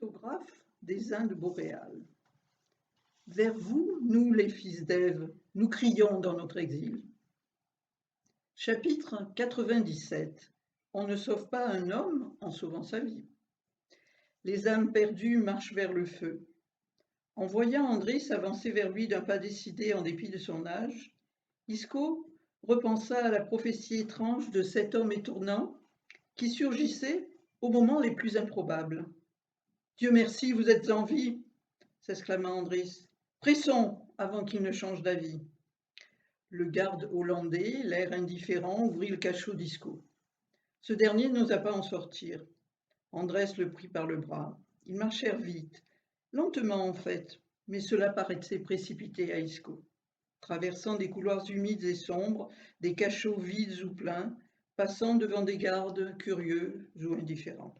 Autographe des Indes boréales. Vers vous, nous les fils d'Ève, nous crions dans notre exil. Chapitre 97. On ne sauve pas un homme en sauvant sa vie. Les âmes perdues marchent vers le feu. En voyant André s'avancer vers lui d'un pas décidé en dépit de son âge, Isco repensa à la prophétie étrange de cet homme étournant qui surgissait aux moments les plus improbables. « Dieu merci, vous êtes en vie !» s'exclama Andris. « Pressons avant qu'il ne change d'avis. » Le garde hollandais, l'air indifférent, ouvrit le cachot d'Isco. Ce dernier n'osa pas en sortir. Andrés le prit par le bras. Ils marchèrent vite, lentement en fait, mais cela paraissait précipité à Isco. Traversant des couloirs humides et sombres, des cachots vides ou pleins, passant devant des gardes curieux ou indifférents.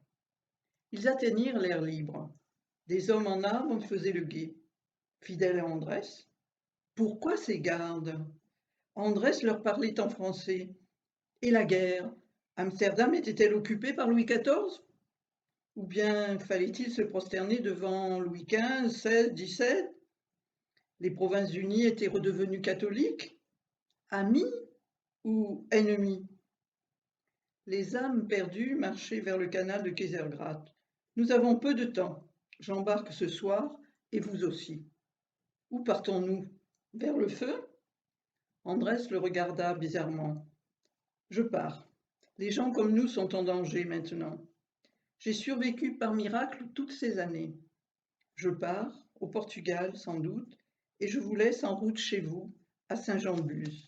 Ils atteignirent l'air libre. Des hommes en armes faisaient le guet. Fidèles à Andrés. Pourquoi ces gardes? Andrés leur parlait en français. Et la guerre? Amsterdam était-elle occupée par Louis XIV? Ou bien fallait-il se prosterner devant Louis XV, XVI, XVII? Les Provinces-Unies étaient redevenues catholiques? Amis ou ennemis? Les âmes perdues marchaient vers le canal de Kaisergracht. Nous avons peu de temps. J'embarque ce soir, et vous aussi. Où partons-nous? Vers le feu? Andrés le regarda bizarrement. Je pars. Les gens comme nous sont en danger maintenant. J'ai survécu par miracle toutes ces années. Je pars, au Portugal sans doute, et je vous laisse en route chez vous, à Saint-Jean-de-Luz.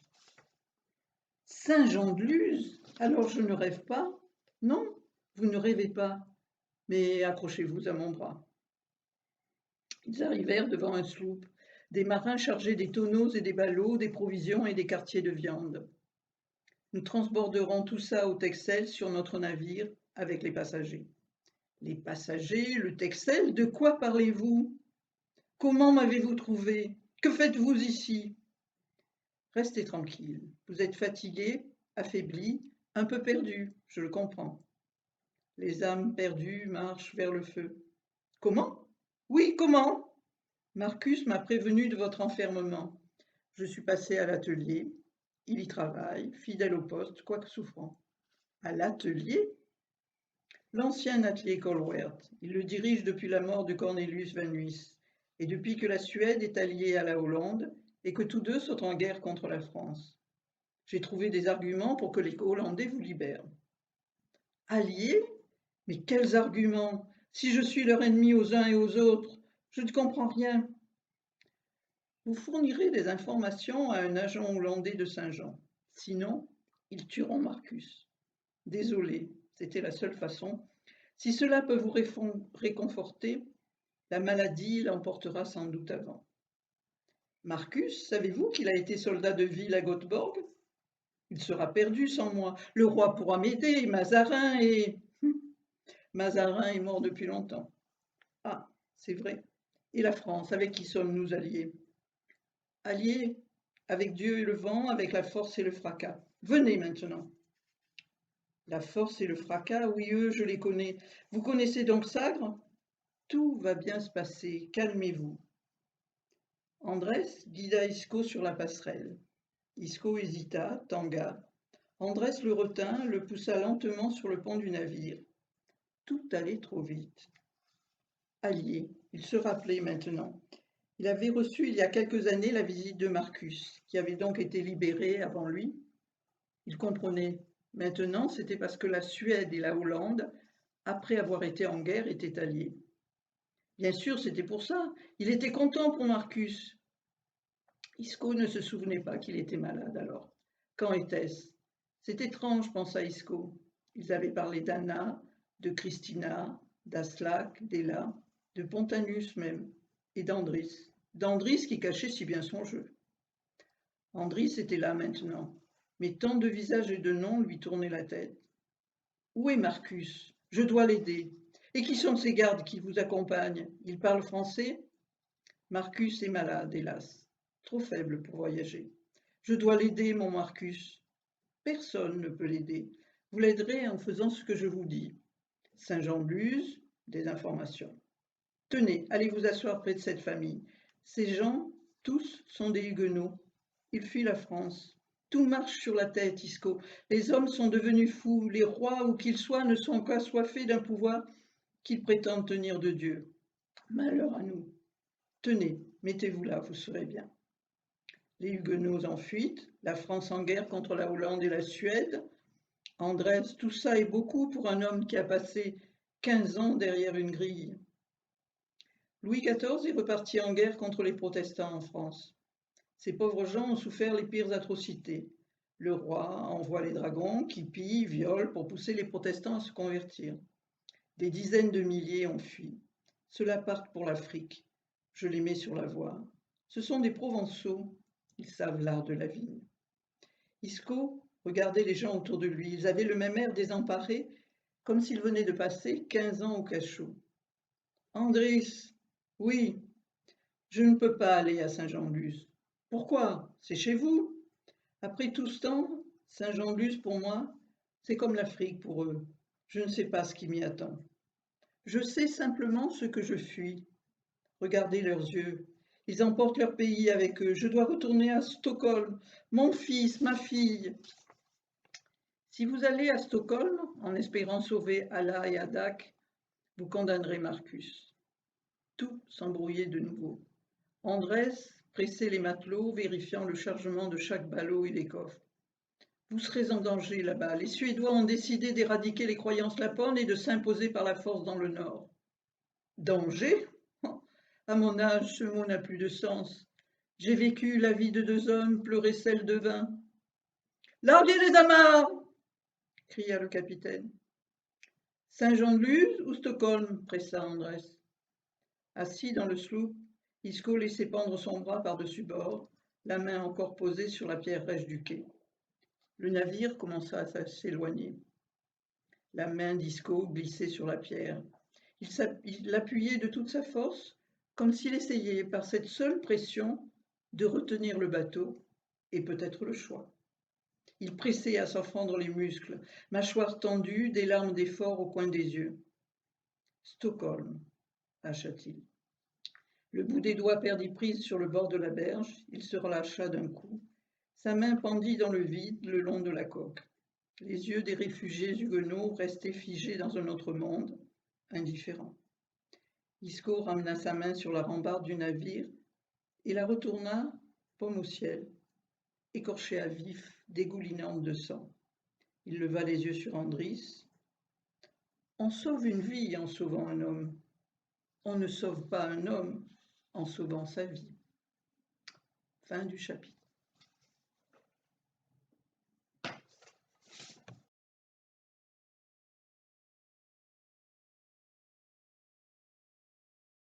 Saint-Jean-de-Luz? Alors je ne rêve pas? Non, vous ne rêvez pas, mais accrochez-vous à mon bras. Ils arrivèrent devant un sloop, des marins chargés des tonneaux et des ballots, des provisions et des quartiers de viande. Nous transborderons tout ça au Texel sur notre navire avec les passagers. Les passagers, le Texel, de quoi parlez-vous? Comment m'avez-vous trouvé? Que faites-vous ici? Restez tranquille. Vous êtes fatigué, affaibli, un peu perdu, je le comprends. Les âmes perdues marchent vers le feu. Comment? Oui, comment? Marcus m'a prévenu de votre enfermement. Je suis passé à l'atelier. Il y travaille, fidèle au poste, quoique souffrant. À l'atelier? L'ancien atelier Colwert. Il le dirige depuis la mort de Cornelius Van Nuys, et depuis que la Suède est alliée à la Hollande et que tous deux sont en guerre contre la France. J'ai trouvé des arguments pour que les Hollandais vous libèrent. Alliés? Mais quels arguments? Si je suis leur ennemi aux uns et aux autres, je ne comprends rien. Vous fournirez des informations à un agent hollandais de Saint-Jean. Sinon, ils tueront Marcus. Désolé, c'était la seule façon. Si cela peut vous réconforter, la maladie l'emportera sans doute avant. Marcus, savez-vous qu'il a été soldat de ville à Göteborg? Il sera perdu sans moi. Le roi pourra m'aider, Mazarin et... Mazarin est mort depuis longtemps. Ah, c'est vrai. Et la France, avec qui sommes-nous alliés? Alliés avec Dieu et le vent, avec la force et le fracas. Venez maintenant. La force et le fracas, oui, eux, je les connais. Vous connaissez donc Sagre? Tout va bien se passer, calmez-vous. Andrés guida Isco sur la passerelle. Isco hésita, tangua. Andrés le retint, le poussa lentement sur le pont du navire. Tout allait trop vite. Allié, il se rappelait maintenant. Il avait reçu il y a quelques années la visite de Marcus, qui avait donc été libéré avant lui. Il comprenait. Maintenant, c'était parce que la Suède et la Hollande, après avoir été en guerre, étaient alliés. Bien sûr, c'était pour ça. Il était content pour Marcus. Isco ne se souvenait pas qu'il était malade alors. Quand était-ce? C'est étrange, pensa Isco. Ils avaient parlé d'Anna, de Christina, d'Aslak, d'Ella, de Pontanus même, et d'Andris. D'Andris qui cachait si bien son jeu. Andris était là maintenant, mais tant de visages et de noms lui tournaient la tête. Où est Marcus? Je dois l'aider. Et qui sont ces gardes qui vous accompagnent? Ils parlent français? Marcus est malade, hélas. Trop faible pour voyager. Je dois l'aider, mon Marcus. Personne ne peut l'aider. Vous l'aiderez en faisant ce que je vous dis. Saint-Jean-de-Luz, des informations. Tenez, allez vous asseoir près de cette famille. Ces gens, tous, sont des huguenots. Ils fuient la France. Tout marche sur la tête, Isco. Les hommes sont devenus fous. Les rois, où qu'ils soient, ne sont qu'assoiffés d'un pouvoir qu'ils prétendent tenir de Dieu. Malheur à nous. Tenez, mettez-vous là, vous serez bien. Les huguenots en fuite, la France en guerre contre la Hollande et la Suède. Andrés, tout ça est beaucoup pour un homme qui a passé 15 ans derrière une grille. Louis XIV est reparti en guerre contre les protestants en France. Ces pauvres gens ont souffert les pires atrocités. Le roi envoie les dragons qui pillent, violent pour pousser les protestants à se convertir. Des dizaines de milliers ont fui. Ceux-là partent pour l'Afrique. Je les mets sur la voie. Ce sont des Provençaux. Ils savent l'art de la vigne. Isco regardait les gens autour de lui. Ils avaient le même air désemparé, comme s'ils venaient de passer 15 ans au cachot. Andris, oui, je ne peux pas aller à Saint-Jean-de-Luz. Pourquoi? C'est chez vous? Après tout ce temps, Saint-Jean-de-Luz pour moi, c'est comme l'Afrique pour eux. Je ne sais pas ce qui m'y attend. Je sais simplement ce que je fuis. Regardez leurs yeux. Ils emportent leur pays avec eux. Je dois retourner à Stockholm. Mon fils, ma fille. Si vous allez à Stockholm en espérant sauver Allah et Adak, vous condamnerez Marcus. Tout s'embrouillait de nouveau. Andrés pressait les matelots, vérifiant le chargement de chaque ballot et les coffres. Vous serez en danger là-bas. Les Suédois ont décidé d'éradiquer les croyances lapones et de s'imposer par la force dans le Nord. Danger? À mon âge, ce mot n'a plus de sens. J'ai vécu la vie de 2 hommes, pleuré celle de 20. Larguez les amarres! Cria le capitaine. Saint-Jean-de-Luz ou Stockholm? Pressa Andrés. Assis dans le sloop, Isco laissait pendre son bras par-dessus bord, la main encore posée sur la pierre rêche du quai. Le navire commença à s'éloigner. La main d'Isco glissait sur la pierre. Il l'appuyait de toute sa force, comme s'il essayait, par cette seule pression, de retenir le bateau et peut-être le choix. Il pressait à s'en fendre les muscles, mâchoire tendue, des larmes d'effort au coin des yeux. Stockholm, hacha-t-il. Le bout des doigts perdit prise sur le bord de la berge, il se relâcha d'un coup. Sa main pendit dans le vide le long de la coque. Les yeux des réfugiés huguenots restaient figés dans un autre monde, indifférents. Isco ramena sa main sur la rambarde du navire et la retourna, paume au ciel, écorchée à vif, dégoulinante de sang. Il leva les yeux sur Andris. On sauve une vie en sauvant un homme. On ne sauve pas un homme en sauvant sa vie. Fin du chapitre.